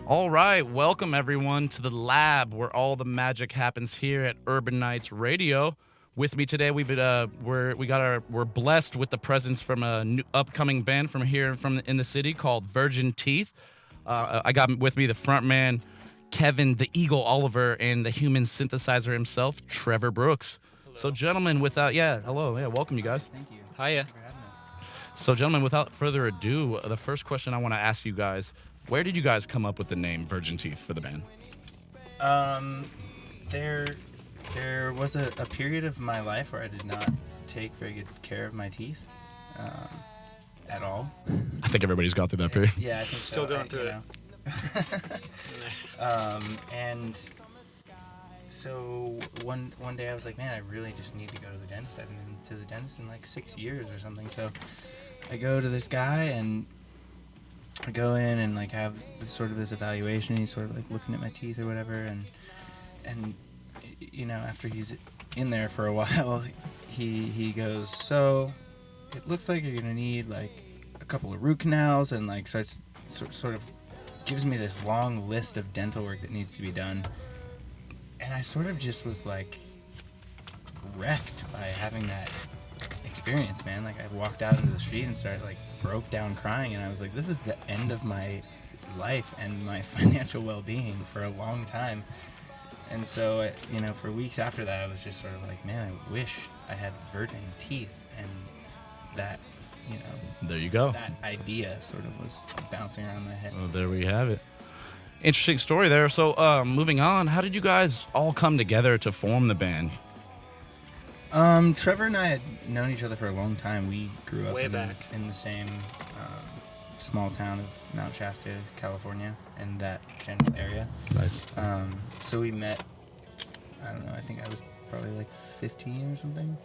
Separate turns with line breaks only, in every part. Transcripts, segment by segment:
All right, welcome everyone to the lab where all the magic happens here at Urban Nights Radio. With me today, we're blessed with the presence from a new upcoming band from here in the city called Virgin Teeth. I got with me the front man, Kevin the Eagle Oliver, and the human synthesizer himself, Trevor Brooks. So, gentlemen, welcome you guys.
Thank you.
Hiya.
Thank you for having us.
So, gentlemen, without further ado, the first question I want to ask you guys: where did you guys come up with the name Virgin Teeth for the band?
There was a period of my life where I did not take very good care of my teeth, at all.
I think everybody's gone through that period.
Yeah, I think
Still
so.
going through
it. And so one day I was like, man, I really just need to go to the dentist. I haven't been to the dentist in like 6 years or something. So I go to this guy and I go in and like have this evaluation. He's sort of like looking at my teeth or whatever, and you know, after he's in there for a while, he goes, so it looks like you're gonna need like a couple of root canals, and like starts sort of gives me this long list of dental work that needs to be done, and I sort of just was like wrecked by having that experience, man. Like I walked out into the street and started like broke down crying, and I was like, this is the end of my life and my financial well-being for a long time. And so, you know, for weeks after that, I was just sort of like, man, I wish I had virgin teeth, and that, you know,
There you go.
that idea sort of was bouncing around my head.
Well, there we have it. Interesting story there. So, moving on, how did you guys all come together to form the band?
Trevor and I had known each other for a long time. We grew up
Way back.
in the same small town of Mount Shasta, California, in that general area.
Nice.
So we met, I don't know, I think I was probably like 15 or something.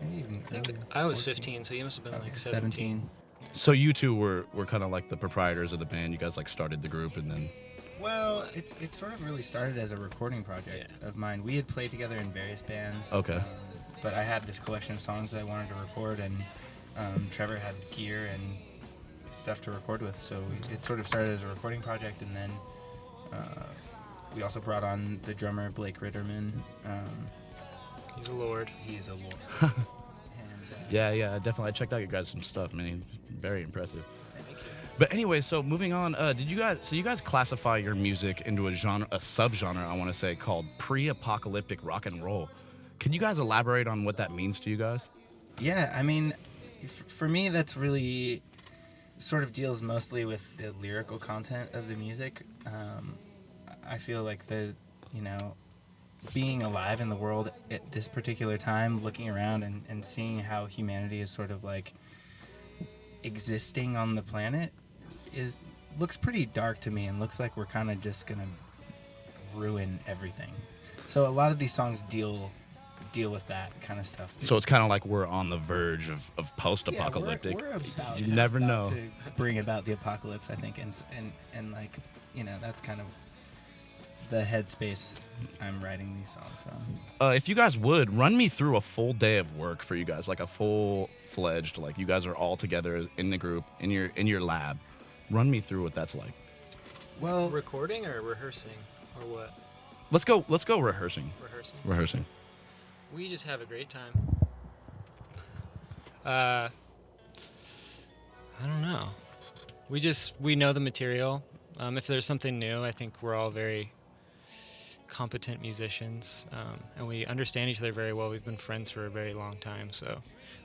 Maybe even
I think
earlier,
I was
14.
15, so you must have been
Okay,
like 17.
So you two were kind of like the proprietors of the band. You guys like started the group and then.
Well, it sort of really started as a recording project of mine. We had played together in various bands.
Okay.
But I had this collection of songs that I wanted to record, and Trevor had gear and stuff to record with. So it sort of started as a recording project, and then we also brought on the drummer Blake Ritterman.
He's a lord.
He's a lord. And,
Yeah, definitely. I checked out your guys' some stuff, man. Very impressive.
Thank you.
But anyway, so moving on, you guys classify your music into a subgenre, I want to say, called pre-apocalyptic rock and roll. Can you guys elaborate on what that means to you guys?
Yeah, I mean, for me, that's really sort of deals mostly with the lyrical content of the music. I feel like you know, being alive in the world at this particular time, looking around and seeing how humanity is sort of like existing on the planet looks pretty dark to me, and looks like we're kind of just gonna ruin everything. So a lot of these songs deal with that kind of stuff.
So it's kind of like we're on the verge of post-apocalyptic.
Yeah, we're about,
You never know.
to bring about the apocalypse, I think, and like, you know, that's kind of the headspace I'm writing these songs from.
If you guys would run me through a full day of work for you guys, like a full-fledged, like you guys are all together in the group in your lab. Run me through what that's like.
Well,
Recording or rehearsing or what?
Let's go rehearsing.
Rehearsing. We just have a great time. I don't know. We know the material. If there's something new, I think we're all very competent musicians, and we understand each other very well. We've been friends for a very long time, so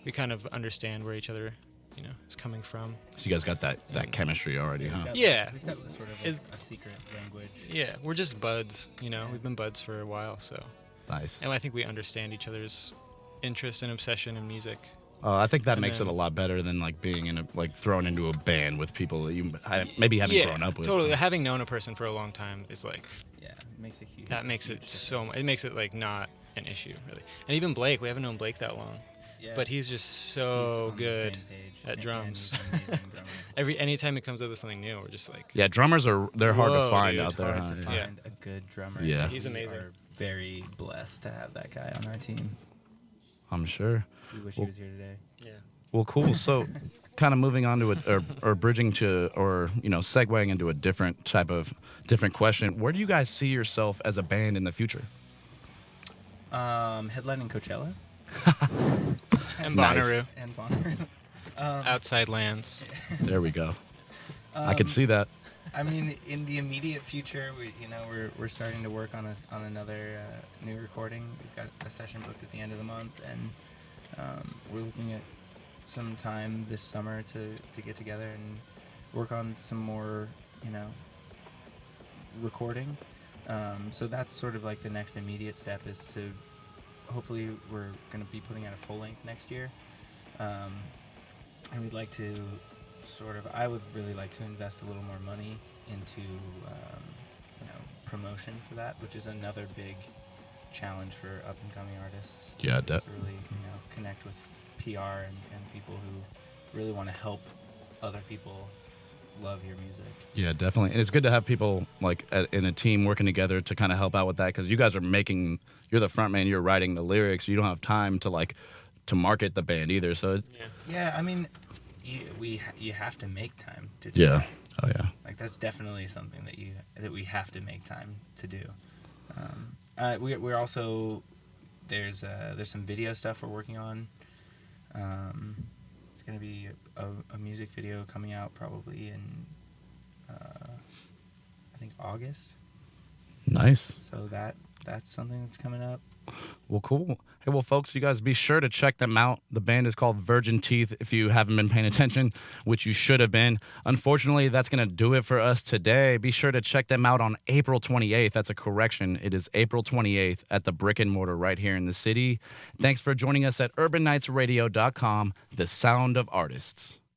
we kind of understand where each other, you know, is coming from.
So you guys got that chemistry already, huh?
Yeah.
We've got sort of a secret language.
Yeah, we're just buds, you know. We've been buds for a while, so.
Nice.
And I think we understand each other's interest and obsession in music.
I think that
And
makes it
then-
a lot better than like being thrown into a band with people that you maybe haven't grown up with.
Totally. Having known a person for a long time is like
Yeah, it makes a huge.
that makes
huge
it so.
difference.
It makes it like not an issue really. And even Blake, we haven't known Blake that long,
Yeah,
but he's just
he's
so
on the
good
same page,
at
and
drums.
he's an amazing drummer.
Anytime it comes up with something new, we're just like,
Yeah, drummers they're hard to
Whoa,
find
dude,
out
it's
there.
Hard
Huh?
to
Yeah.
find a good drummer.
Yeah.
He's
We
amazing.
are very blessed to have that guy on our team.
I'm sure.
We wish
Well-
he was here today.
yeah.
Well, cool. So, kind of moving on to or bridging to, or segueing into a different question. Where do you guys see yourself as a band in the future?
Headlining Coachella
And
Nice.
Bonnaroo,
and Bonnaroo.
Outside Lands.
There we go. I could see that.
I mean, in the immediate future, we're starting to work on another new recording. We've got a session booked at the end of the month, and we're looking at some time this summer to get together and work on some more, recording. So that's sort of like the next immediate step is to hopefully we're going to be putting out a full length next year, and we'd like to I would really like to invest a little more money into promotion for that, which is another big challenge for up and coming artists.
Yeah,
is to really connect with PR and people who really want to help other people love your music.
Yeah, definitely. And it's good to have people like in a team working together to kind of help out with that, because you guys you're the front man, you're writing the lyrics. You don't have time to market the band either. So
Yeah, I mean, you have to make time to do
yeah.
that.
Oh yeah.
Like that's definitely something that we have to make time to do. We're also there's some video stuff we're working on. It's gonna be a music video coming out probably in I think August.
Nice.
So that's something that's coming up.
Well, cool. Hey, well, folks, you guys be sure to check them out. The band is called Virgin Teeth, if you haven't been paying attention, which you should have been. Unfortunately, that's going to do it for us today. Be sure to check them out on April 28th. That's a correction. It is April 28th at the Brick and Mortar right here in the city. Thanks for joining us at UrbanKnightsRadio.com, the sound of artists.